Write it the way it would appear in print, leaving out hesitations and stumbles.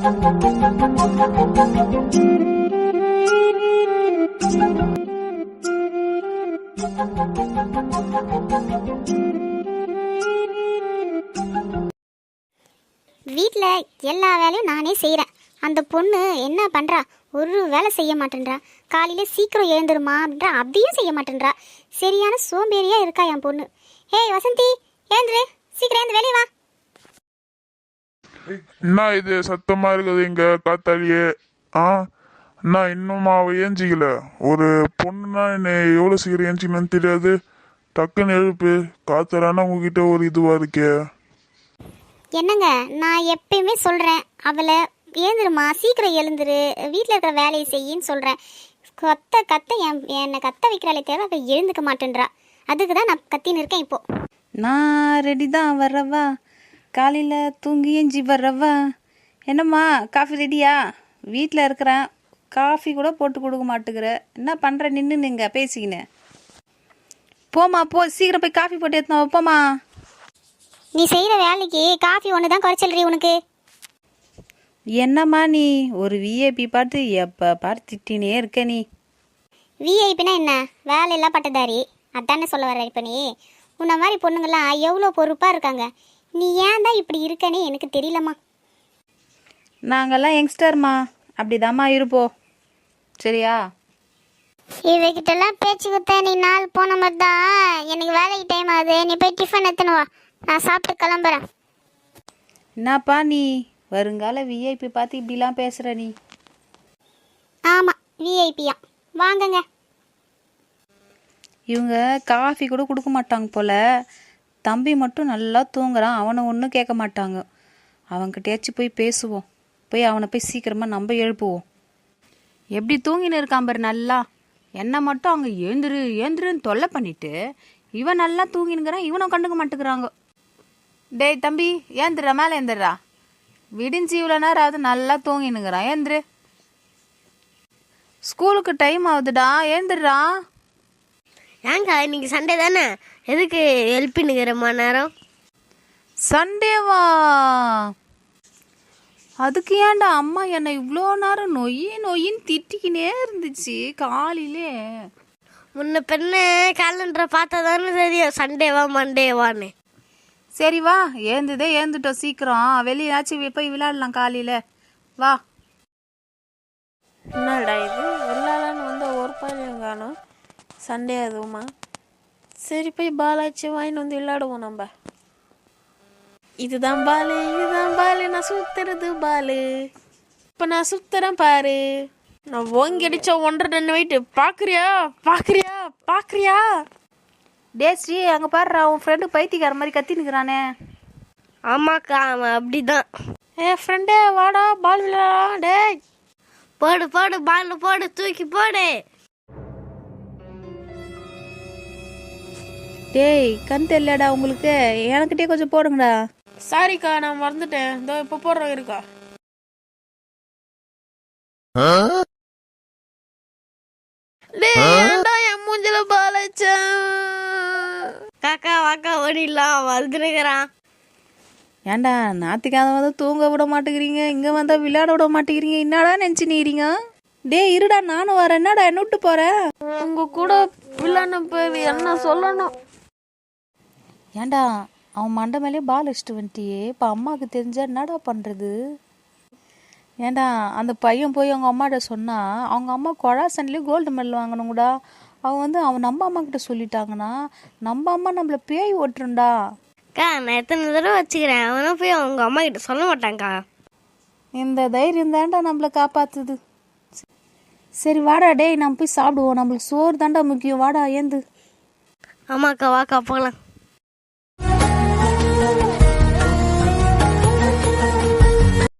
வீட்டில் எல்லா வேலையும் நானே செய்கிறேன். அந்த பொண்ணு என்ன பண்ணுறா? ஒரு வேலை செய்ய மாட்டேன்றா. காலையில் சீக்கிரம் எழுந்துருமா அப்படின்றா, அதையும் செய்ய மாட்டேன்றா. சரியான சோம்பேறியாக இருக்கா என் பொண்ணு. ஏய் வசந்தி, எழுந்துரு, சீக்கிரம் எழுந்து வெளியே வா. என்ன இது சத்தமா இருக்குது இங்க காத்தாலியே? அண்ணா இன்னும் அவ ஏஞ்சிக்கல. ஒரு பொண்ணுன்னா என்ன எவ்வளவு சீக்கிரம் ஏஞ்சிக்கணும்னு தெரியாது. டக்குன்னு எழுப்பு. காத்தாலானா உங்ககிட்ட ஒரு இதுவா இருக்கே. என்னங்க, நான் எப்பயுமே சொல்கிறேன் அவளை எழுந்துருமா, சீக்கிரம் எழுந்துரு, வீட்டில் இருக்கிற வேலையை செய்யின்னு சொல்கிறேன். கத்த என்னை கத்த வைக்கிறாளே தேவை, அவள் எழுந்துக்க மாட்டேன்றா. அதுக்கு தான் நான் கத்தின்னு இருக்கேன். இப்போது நான் ரெடி தான், வர்றவா. காலையில் தூங்கி எஞ்சி வர்றவா. என்னம்மா காஃபி ரெடியா? வீட்டில் இருக்கிறேன், காஃபி கூட போட்டு கொடுக்க மாட்டேங்கிற. என்ன பண்ணுற? நின்று பேசிக்கின்னு போம்மா, போ, சீக்கிரம் போய் காஃபி போட்டு எடுத்துனா போம்மா. நீ செய்கிற வேலைக்கு காஃபி ஒன்று தான் குறைச்சல்றி உனக்கு. என்னம்மா நீ ஒரு விஐபி பார்த்து எப்போ பார்த்து திட்டினே இருக்க நீ. விஐபினா என்ன? வேலையெல்லாம் பட்டதாரி, அதானே சொல்ல வர. இப்போ நீ உன்ன மாதிரி பொண்ணுங்கள்லாம் எவ்வளோ பொறுப்பாக இருக்காங்க. நீ ஏன் தான் இப்படி இருக்கனே எனக்கு தெரியலம்மா. நாங்கள்லாம் யங்ஸ்டர்மா, அப்படிதாம்மா இருப்போம், சரியா? இவகிட்டெல்லாம் பேச்சு கொடுத்த நீ நாள் போன மாதிரி தான். எனக்கு வேலைக்கு டைம் ஆகுது. நீ போய் டிஃபன் எடுத்துன்னு வா, நான் சாப்பிட்டு கிளம்புறேன். என்னப்பா நீ வருங்கால விஐபி பார்த்து இப்படிலாம் பேசுகிற நீ? ஆமாம், விஐபியா? வாங்கங்க. இவங்க காஃபி கூட கொடுக்க மாட்டாங்க போல. தம்பி மட்டும் நல்லா தூங்குறான், அவனை ஒன்றும் கேட்க மாட்டாங்க. அவன்கிட்டயாச்சும் போய் பேசுவோம். போய் அவனை போய் சீக்கிரமாக நம்ம எழுப்புவோம். எப்படி தூங்கின்னு இருக்கான் பாரு நல்லா. என்னை மட்டும் அவங்க ஏந்துருன்னு தொல்லை பண்ணிட்டு இவன் நல்லா தூங்கினுங்கிறான், இவனும் கண்டுக்க மாட்டேங்கிறாங்க. டேய் தம்பி, ஏந்துடுறா, மேலே ஏந்துடுறா. விடிஞ்சு இவ்வளோ நேரம் ஆகுது, நல்லா தூங்கினுங்கிறான். ஏந்துரு, ஸ்கூலுக்கு டைம் ஆகுதுடா, ஏந்துடுறா. ஏங்க இன்னைக்கு சண்டே தானே, எதுக்கு எழுப்பினுக்கிறம்மா நேரம்? சண்டேவா? அதுக்கு ஏன்டா அம்மா என்னை இவ்வளோ நேரம் நொயின்னு திட்டிக்கினே இருந்துச்சு காலையிலே. முன்ன பெண்ணு கேலண்டரை பார்த்தா தானே தெரியும் சண்டேவா மண்டேவான்னு. சரி வா, ஏந்துட்டோம், சீக்கிரம் வெளியாச்சும் போய் விளையாடலாம் காலையில், வா. என்னடா இது, விளையாடலான்னு வந்த ஒரு பையன் காணும். சண்டே அதுவுமா? சரி போய் பாலாச்சு வாங்கிட்டு வந்து விளையாடுவோம் நம்ம. இதுதான் பாலு, நான் சுத்துறது பாலு. இப்போ நான் சுத்துறேன் பாரு. நான் ஓங்கி அடிச்ச 1.5 டன் வெயிட்டு. பாக்குறியா? டே ஸ்ரீ, அங்கே பாடுறா, உன் ஃப்ரெண்டு பைத்தியக்கார மாதிரி கத்தினுக்கிறானே. ஆமாக்கா, அவன் அப்படிதான். ஃப்ரெண்டே வாடா, பால் விளையாடலாம். டே போடு பால் போடு, தூக்கி போடு. டேய் கண் தெரியலடா உங்களுக்கு, எனக்கிட்டே கொஞ்சம் போடுங்கடா. சாரிக்கா, நான் மறந்துட்டேன். இதோ இப்போ போடுறோம் இருக்கா. என் மூஞ்சில பாலச்சேன். காக்கா வாக்கா ஓடிடலாம், வந்துருக்கிறான். ஏன்டா ஞாத்திக்காத வந்து தூங்க விட மாட்டேங்கிறீங்க, இங்கே வந்தால் விளையாட விட மாட்டேங்கிறீங்க, என்னடா நினச்சி நீறீங்க? டே இருடா, நானும் வரேன். என்னடா என்ன விட்டு போகிறேன்? உங்க கூட விளையாட பேர் என்ன சொல்லணும்? ஏன்டா அவன் மண்டை மேலே பால் வச்சுட்டு வந்துட்டியே, இப்போ அம்மாவுக்கு தெரிஞ்சா என்னடா பண்ணுறது? ஏன்டா அந்த பையன் போய் அவங்க அம்மாட்ட சொன்னால் அவங்க அம்மா கொழாசன்லேயே கோல்டு மெடல் வாங்கணுங்கடா. அவன் நம்ம அம்மா கிட்ட சொல்லிட்டாங்கன்னா நம்ம அம்மா நம்மள பேய் ஓட்டுருண்டா. அக்கா, நான் எத்தனை தடவை வச்சுக்கிறேன், அவனும் போய் அவங்க அம்மா கிட்ட சொல்ல மாட்டாங்க்கா. இந்த தைரியம் தாண்டா நம்மளை காப்பாற்றுது. சரி வாடா டேய், நம்ம போய் சாப்பிடுவோம், நம்மளுக்கு சோறு தாண்டா முக்கியம். வாடா ஏந்து. ஆமாக்கா, வாக்கா போகலாம்.